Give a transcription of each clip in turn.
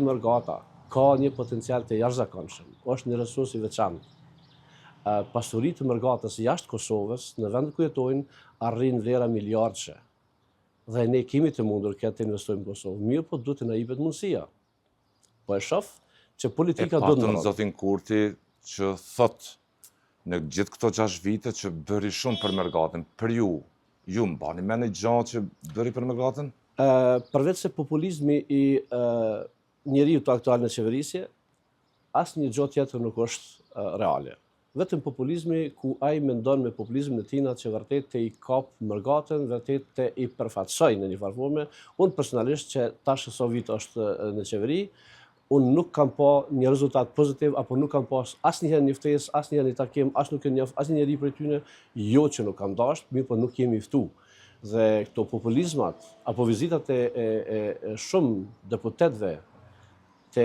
Mërgata ka një potencial të jashtëzakonshëm, është një resurs i veçantë. Pasuritë të Mërgatës jashtë Kosovës, në vendet ku jetojnë, arrin vlera miliardëshe. Dhe ne kemi të mundur këtë të investojmë në Kosovë. Mirë, po duhet të na jepet mundësia. Po e shoh që politika do të ndrodhë. Zotin Kurti që thot në gjithë këto 6 vite që bëri shumë për Mërgatën, për ju mbani me një gjë që bëri për Mërgatën? Përveç se populizmi i njeriu të aktual në qeverisje, asnjë gjë tjetër nuk është reale. Vetëm populizmi ku ai mendon me populizmin e tij që vërtet të i kap Mërgatën, vërtet të i përfaqësoj në një farë forme. Unë personalisht që tash so vit është në qeveri, unë nuk kam pa një rezultat pozitiv, apo nuk kam pas asnjëherë një ftesë, asnjëherë një takim, as nuk e njoh asnjë njeri prej tyre, jo që nuk kam dashur, mirë po nuk jemi ftu. Dhe këto populizmat, apo vizitat e shumë deputetëve të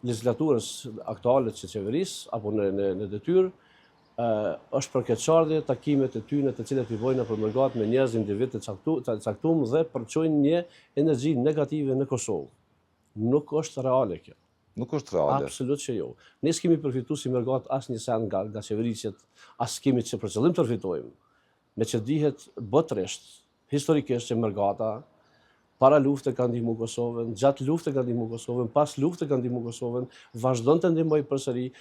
legislaturës aktuale të qeverisë, apo në detyrë, është për keqardhje takimet e tyre të cilat i bojnë për Mërgatë me njerëz individ të caktuar dhe përçojnë një energji negative në Kosovë. Nuk është reale kjo. Nuk është reale? Absolut që jo. Ne s'kemi përfituar si Mërgatë asnjë send nga qeverisjet, as kemi që për qëllim të përfitojmë. Me që dihet botërisht, historikisht që Mërgata para lufte ka ndihmu Kosovën, gjatë lufte ka ndihmu Kosovën, pas lufte ka ndihmu Kosovën, vazhdon të ndihmoj përsëri,